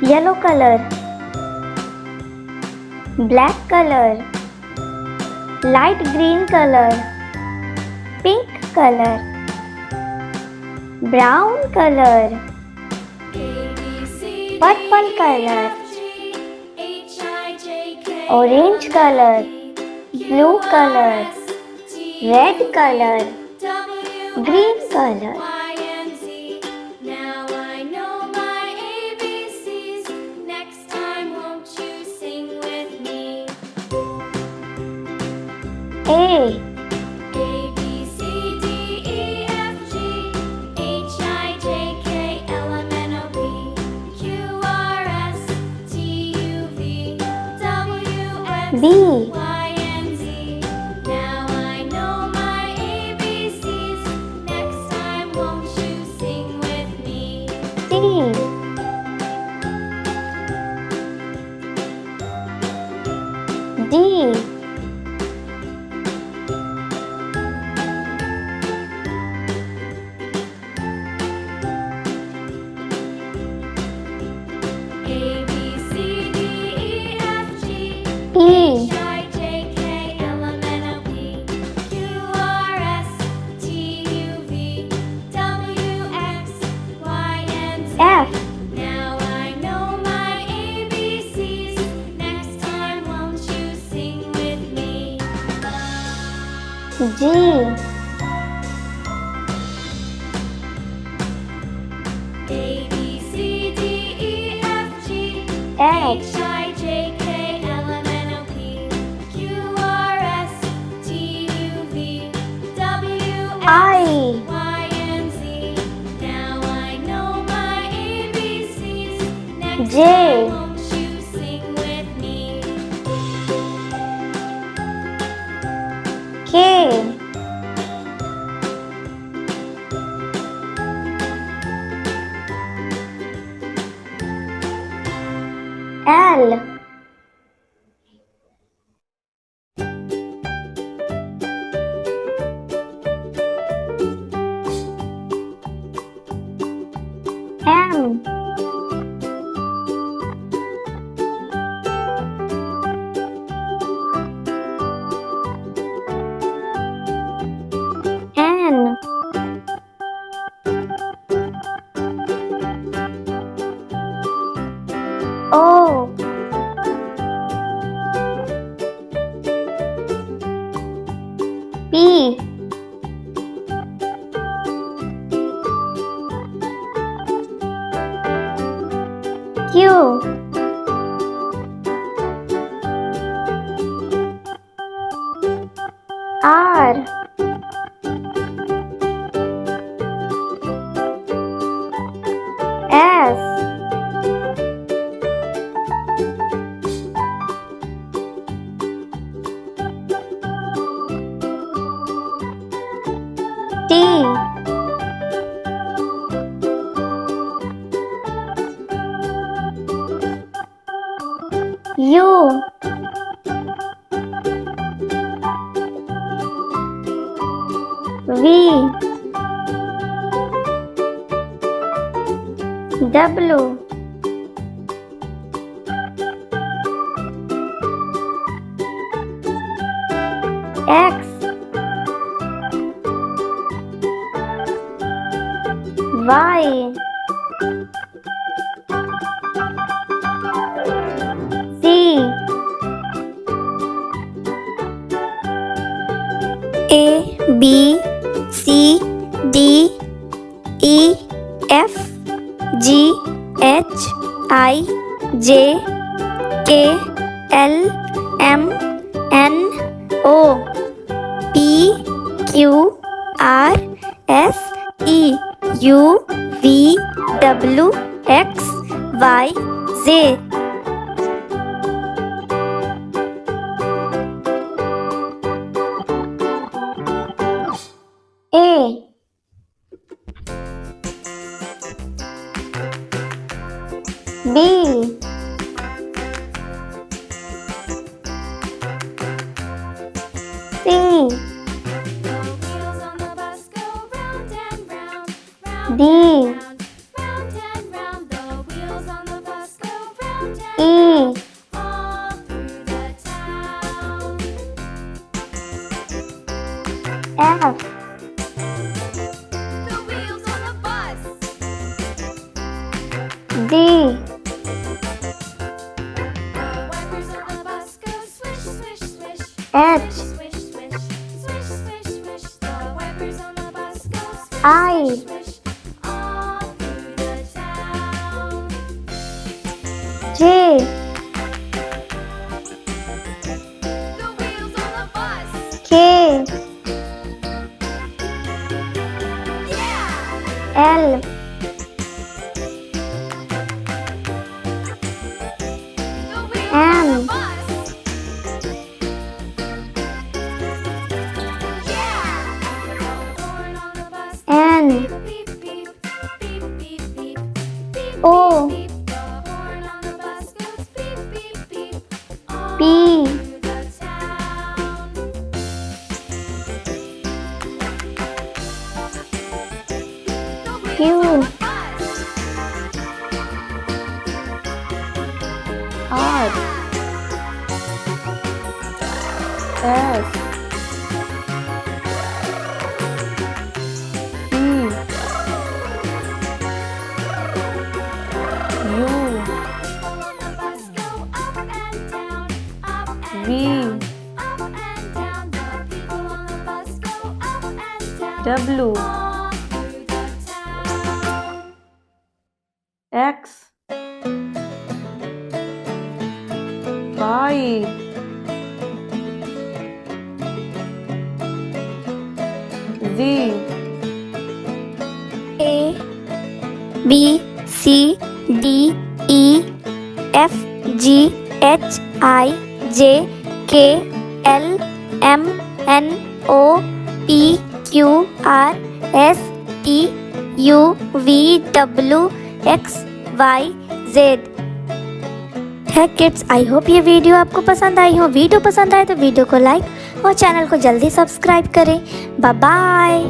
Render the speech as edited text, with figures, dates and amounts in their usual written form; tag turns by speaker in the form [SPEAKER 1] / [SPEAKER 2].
[SPEAKER 1] yellow color, black color, light green color, pink color, brown color, purple color, orange color, blue color, red color, green color. A
[SPEAKER 2] B, C, D, E, F, G, H, I, J, K, L, M, N, O, P, Q, R, S, T, U, V, W, X,
[SPEAKER 1] B
[SPEAKER 2] Y, and Z. Now I know my ABCs. Next time, won't you sing with me?
[SPEAKER 1] C D
[SPEAKER 2] A, B, C, D, E, F, G,
[SPEAKER 1] E
[SPEAKER 2] H, I, J, K, L, M, N, O, P, Q, R, S, T, U, V, W, X, Y, and Z.
[SPEAKER 1] F
[SPEAKER 2] Now I know my ABCs. Next time, won't you sing with me?
[SPEAKER 1] G
[SPEAKER 2] A, B, C, D, E, F, G,
[SPEAKER 1] H
[SPEAKER 2] H, I, J, K, L, M, N, O, P, Q, R, S, T, U, V, W, X,
[SPEAKER 1] I
[SPEAKER 2] Y, and Z. Now I know my ABCs. Next
[SPEAKER 1] J.
[SPEAKER 2] time, won't you sing with me?
[SPEAKER 1] K L M N O P Q R S T U V W X Y Z A B C D E F G H I J K L M N O P Q R S T U V W X Y Z. A B C
[SPEAKER 2] The wheels on the bus go round and round, round
[SPEAKER 1] D
[SPEAKER 2] and round, round and round. The wheels on the bus go
[SPEAKER 1] F,
[SPEAKER 2] The wheels on the bus.
[SPEAKER 1] D,
[SPEAKER 2] The wipers on the bus go swish, swish, swish.
[SPEAKER 1] H,
[SPEAKER 2] Swish, swish, swish, swish, swish. The wipers on the bus go swish,
[SPEAKER 1] I,
[SPEAKER 2] swish, swish. All through the town.
[SPEAKER 1] J,
[SPEAKER 2] The wheels on the bus.
[SPEAKER 1] K,
[SPEAKER 2] Yeah!
[SPEAKER 1] L,
[SPEAKER 2] The wheels on the
[SPEAKER 1] M,
[SPEAKER 2] bus. Yeah! The horn on the bus.
[SPEAKER 1] N,
[SPEAKER 2] Beep, beep, beep, beep, beep, beep,
[SPEAKER 1] O,
[SPEAKER 2] beep. The horn on the bus goes beep, beep, beep. All
[SPEAKER 1] P,
[SPEAKER 2] through the town. The wheels
[SPEAKER 1] Q,
[SPEAKER 2] on the bus.
[SPEAKER 1] R, S, T, U,
[SPEAKER 2] People on the bus go up and down, up and
[SPEAKER 1] V,
[SPEAKER 2] down, up and down. The people on the bus go up and down,
[SPEAKER 1] W,
[SPEAKER 2] all through the town.
[SPEAKER 1] X, Y, Z, A, B, C, D, E, F, G, H, I, J, K, L, M, N, O, P, Q, R, S, T, U, V, W, X, Y, Z। है kids, I hope ये video आपको पसंद आई हो। Video पसंद आए तो video को like और चैनल को जल्दी सब्सक्राइब करें। Bye bye.